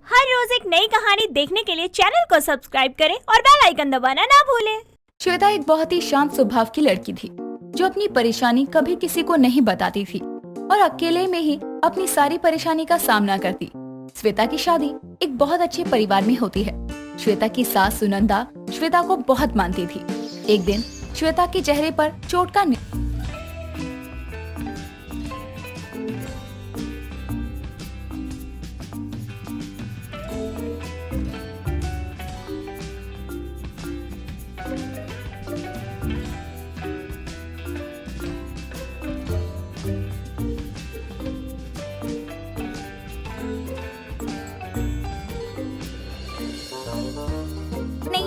हर रोज एक नई कहानी देखने के लिए चैनल को सब्सक्राइब करें और बेल आइकन दबाना ना भूलें। श्वेता एक बहुत ही शांत स्वभाव की लड़की थी जो अपनी परेशानी कभी किसी को नहीं बताती थी और अकेले में ही अपनी सारी परेशानी का सामना करती। श्वेता की शादी एक बहुत अच्छे परिवार में होती है। श्वेता की सास सुनंदा श्वेता को बहुत मानती थी। एक दिन श्वेता के चेहरे पर चोट का नहीं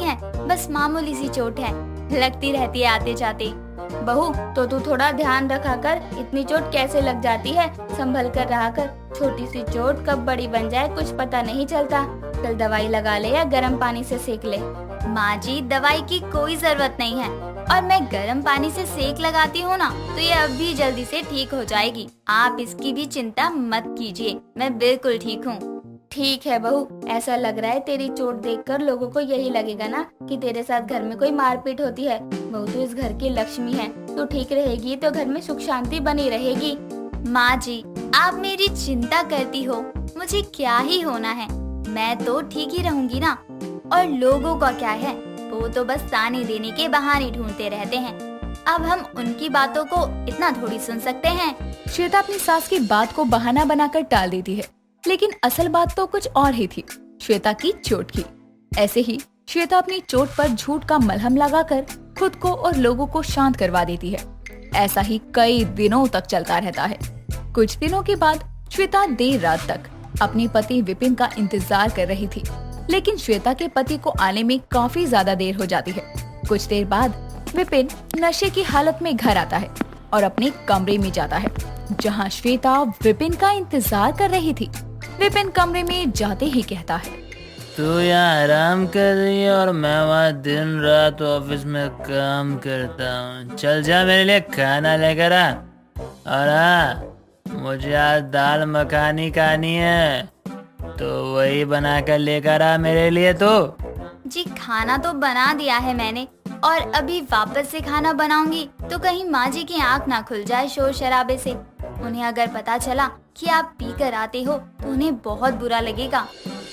है, बस मामूली सी चोट है, लगती रहती है आते जाते। बहू तो तू थोड़ा ध्यान रखा कर, इतनी चोट कैसे लग जाती है, संभल कर रहा कर। छोटी सी चोट कब बड़ी बन जाए कुछ पता नहीं चलता। चल दवाई लगा ले या गर्म पानी से सेक ले। माँ जी, दवाई की कोई जरूरत नहीं है, और मैं गर्म पानी से सेक लगाती हूँ ना तो ये अब भी जल्दी से ठीक हो जाएगी। आप इसकी भी चिंता मत कीजिए, मैं बिल्कुल ठीक हूँ। ठीक है बहू, ऐसा लग रहा है तेरी चोट देखकर लोगों को यही लगेगा ना कि तेरे साथ घर में कोई मारपीट होती है। बहू तो इस घर की लक्ष्मी है, तू ठीक रहेगी तो घर में सुख शांति बनी रहेगी। माँ जी, आप मेरी चिंता करती हो, मुझे क्या ही होना है, मैं तो ठीक ही रहूंगी ना। और लोगों का क्या है, वो तो बस ताने देने के बहाने ढूंढते रहते हैं। अब हम उनकी बातों को इतना थोड़ी सुन सकते हैं। श्वेता अपनी सास की बात को बहाना बनाकर टाल देती है, लेकिन असल बात तो कुछ और ही थी, श्वेता की चोट की। ऐसे ही श्वेता अपनी चोट पर झूठ का मलहम लगाकर खुद को और लोगों को शांत करवा देती है। ऐसा ही कई दिनों तक चलता रहता है। कुछ दिनों के बाद श्वेता देर रात तक अपने पति विपिन का इंतजार कर रही थी, लेकिन श्वेता के पति को आने में काफी ज्यादा देर हो जाती है। कुछ देर बाद विपिन नशे की हालत में घर आता है और अपने कमरे में जाता है, जहाँ श्वेता विपिन का इंतजार कर रही थी। विपिन कमरे में जाते ही कहता है, तू यहाँ आराम कर रही है और मैं वहाँ दिन रात ऑफिस में काम करता हूँ। चल जा, मेरे लिए खाना लेकर आ। और हाँ, मुझे आज दाल मखानी खानी है, तो वही बनाकर लेकर आ मेरे लिए। तो जी खाना तो बना दिया है मैंने, और अभी वापस से खाना बनाऊंगी तो कहीं माँ जी की आँख ना खुल जाए शोर शराबे से। उन्हें अगर पता चला कि आप पी कर आते हो तो उन्हें बहुत बुरा लगेगा।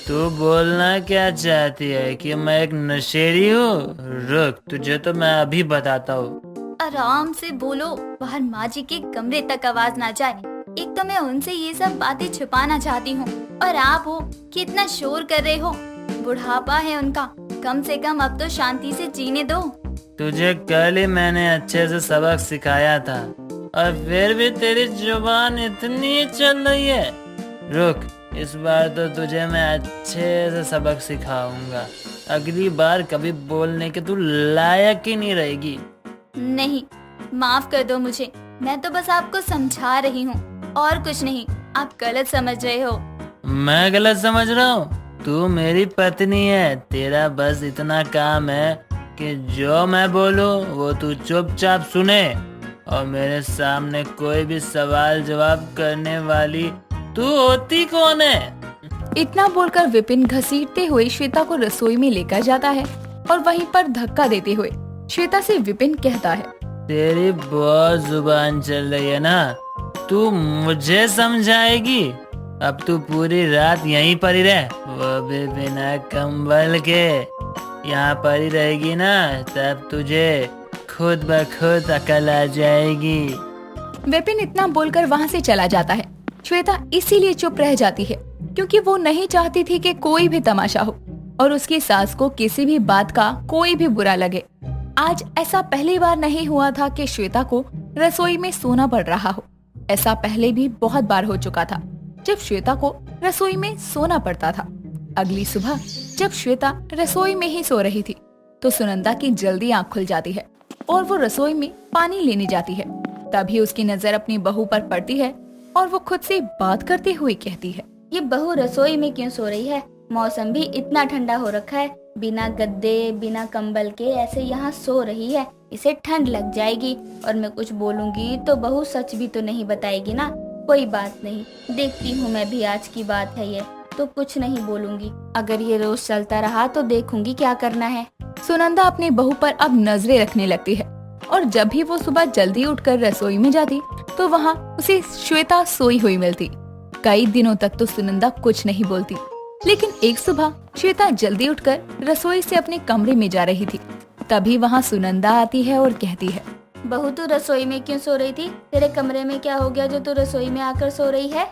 तू बोलना क्या चाहती है कि मैं एक नशेड़ी हूँ? रुक, तुझे तो मैं अभी बताता हूँ। आराम से बोलो, बाहर माँ जी के कमरे तक आवाज ना जाए। एक तो मैं उनसे ये सब बातें छुपाना चाहती हूँ, और आप हो कि इतना शोर कर रहे हो। बुढ़ापा है उनका, कम से कम अब तो शांति से जीने दो। तुझे कल ही मैंने अच्छे से सबक सिखाया था, और फिर भी तेरी जुबान इतनी चल रही है। रुक, इस बार तो तुझे मैं अच्छे से सबक सिखाऊंगा। अगली बार कभी बोलने के तू लायक ही नहीं रहेगी। नहीं, माफ कर दो मुझे, मैं तो बस आपको समझा रही हूँ और कुछ नहीं। आप गलत समझ रहे हो। मैं गलत समझ रहा हूँ? तू मेरी पत्नी है, तेरा बस इतना काम है कि जो मैं बोलूँ वो तू चुपचाप सुने, और मेरे सामने कोई भी सवाल जवाब करने वाली तू होती कौन है? इतना बोलकर विपिन घसीटते हुए श्वेता को रसोई में लेकर जाता है और वहीं पर धक्का देते हुए श्वेता से विपिन कहता है, तेरी बहुत जुबान चल रही है ना, तू मुझे समझाएगी? अब तू पूरी रात यहीं पर ही रह, वो भी बिना कंबल के। यहाँ पर ही रहेगी ना, तब तुझे खुद ब खुद अकल आ जाएगी। विपिन इतना बोलकर वहाँ से चला जाता है। श्वेता इसीलिए चुप रह जाती है क्योंकि वो नहीं चाहती थी कि कोई भी तमाशा हो और उसकी सास को किसी भी बात का कोई भी बुरा लगे। आज ऐसा पहली बार नहीं हुआ था कि श्वेता को रसोई में सोना पड़ रहा हो। ऐसा पहले भी बहुत बार हो चुका था जब श्वेता को रसोई में सोना पड़ता था। अगली सुबह जब श्वेता रसोई में ही सो रही थी तो सुनंदा की जल्दी आँख खुल जाती है और वो रसोई में पानी लेने जाती है। तभी उसकी नजर अपनी बहू पर पड़ती है और वो खुद से बात करते हुए कहती है, ये बहू रसोई में क्यों सो रही है? मौसम भी इतना ठंडा हो रखा है, बिना गद्दे बिना कंबल के ऐसे यहाँ सो रही है, इसे ठंड लग जाएगी। और मैं कुछ बोलूंगी तो बहू सच भी तो नहीं बताएगी ना। कोई बात नहीं, देखती हूँ मैं भी आज की बात है ये। तो कुछ नहीं बोलूंगी। अगर ये रोज चलता रहा तो देखूंगी क्या करना है। सुनंदा अपनी बहू पर अब नजरें रखने लगती है और जब भी वो सुबह जल्दी उठकर रसोई में जाती तो वहाँ उसे श्वेता सोई हुई मिलती। कई दिनों तक तो सुनंदा कुछ नहीं बोलती, लेकिन एक सुबह श्वेता जल्दी उठकर रसोई से अपने कमरे में जा रही थी। तभी वहाँ सुनंदा आती है और कहती है, बहू तू रसोई में क्यों सो रही थी? तेरे कमरे में क्या हो गया जो तू रसोई में आकर सो रही है?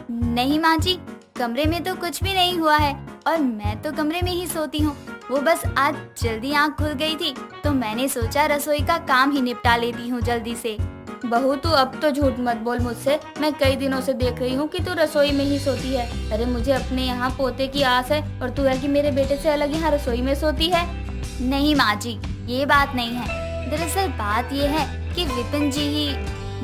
नहीं माँ जी, कमरे में तो कुछ भी नहीं हुआ है और मैं तो कमरे में ही सोती हूँ। वो बस आज जल्दी आँख खुल गई थी तो मैंने सोचा रसोई का काम ही निपटा लेती हूँ जल्दी से। बहू तू अब तो झूठ मत बोल मुझसे। मैं कई दिनों से देख रही हूँ कि तू रसोई में ही सोती है। अरे मुझे अपने यहाँ पोते की आस है और तू है कि मेरे बेटे से अलग यहाँ रसोई में सोती है। नहीं माँ जी, ये बात नहीं है। दरअसल बात ये है कि विपिन जी ही।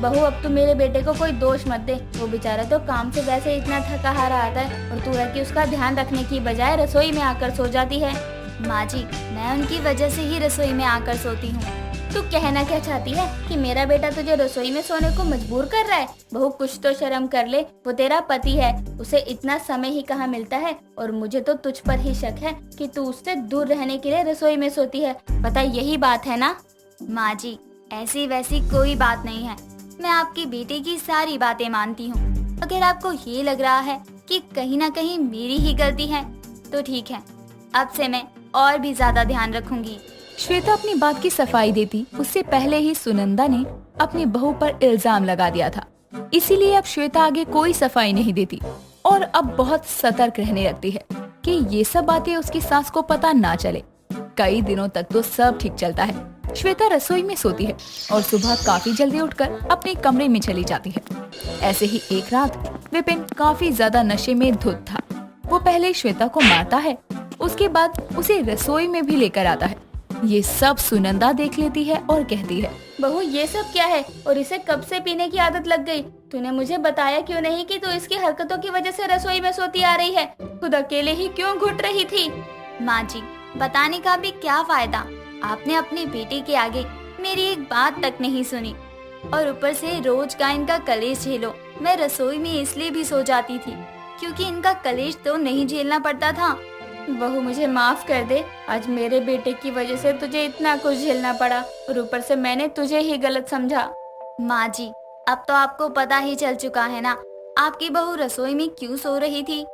बहू अब तू मेरे बेटे को कोई दोष मत दे। वो बेचारा तो काम से वैसे इतना थका हारा आता है और तू है कि उसका ध्यान रखने की बजाय रसोई में आकर सो जाती है। माँ जी, मैं उनकी वजह से ही रसोई में आकर सोती हूँ। तू कहना क्या चाहती है कि मेरा बेटा तुझे रसोई में सोने को मजबूर कर रहा है? बहू कुछ तो शर्म कर ले। वो तेरा पति है, उसे इतना समय ही कहाँ मिलता है और मुझे तो तुझ पर ही शक है कि तू उससे दूर रहने के लिए रसोई में सोती है। पता यही बात है ना? माँ जी, ऐसी वैसी कोई बात नहीं है। मैं आपकी बेटे की सारी बातें मानती हूँ। अगर आपको ये लग रहा है कि कहीं ना कहीं मेरी ही गलती है तो ठीक है, अब से मैं और भी ज्यादा ध्यान रखूंगी। श्वेता अपनी बात की सफाई देती उससे पहले ही सुनंदा ने अपनी बहू पर इल्जाम लगा दिया था। इसीलिए अब श्वेता आगे कोई सफाई नहीं देती और अब बहुत सतर्क रहने लगती है कि ये सब बातें उसकी सास को पता ना चले। कई दिनों तक तो सब ठीक चलता है। श्वेता रसोई में सोती है और सुबह काफी जल्दी उठकर अपने कमरे में चली जाती है। ऐसे ही एक रात विपिन काफी ज्यादा नशे में धुत था। वो पहले श्वेता को मारता है, उसके बाद उसे रसोई में भी लेकर आता है। ये सब सुनंदा देख लेती है और कहती है, बहू ये सब क्या है और इसे कब से पीने की आदत लग गई? तूने मुझे बताया क्यों नहीं कि तू इसकी हरकतों की वजह से रसोई में सोती आ रही है? खुद अकेले ही क्यों घुट रही थी? माँ जी, बताने का भी क्या फायदा? आपने अपने बेटे के आगे मेरी एक बात तक नहीं सुनी और ऊपर से रोज का इनका कलेश झेलो। मैं रसोई में इसलिए भी सो जाती थी क्योंकि इनका कलेश तो नहीं झेलना पड़ता था। बहू मुझे माफ कर दे, आज मेरे बेटे की वजह से तुझे इतना कुछ झेलना पड़ा और ऊपर से मैंने तुझे ही गलत समझा। माँ जी, अब तो आपको पता ही चल चुका है ना आपकी बहू रसोई में क्यों सो रही थी।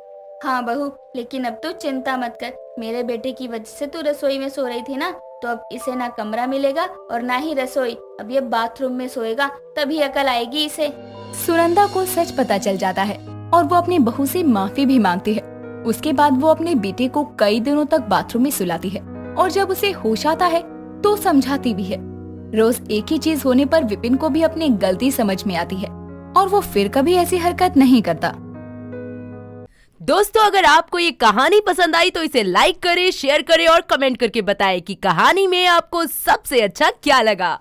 हाँ बहू, लेकिन अब तू चिंता मत कर। मेरे बेटे की वजह से तू रसोई में सो रही थी ना, तो अब इसे ना कमरा मिलेगा और ना ही रसोई। अब ये बाथरूम में सोएगा, तभी अकल आएगी इसे। सुनंदा को सच पता चल जाता है और वो अपनी बहू से माफी भी मांगती है। उसके बाद वो अपने बेटे को कई दिनों तक बाथरूम में सुलाती है और जब उसे होश आता है तो समझाती भी है। रोज एक ही चीज होने पर विपिन को भी अपनी गलती समझ में आती है और वो फिर कभी ऐसी हरकत नहीं करता। दोस्तों, अगर आपको ये कहानी पसंद आई तो इसे लाइक करें, शेयर करें और कमेंट करके बताएं कि कहानी में आपको सबसे अच्छा क्या लगा।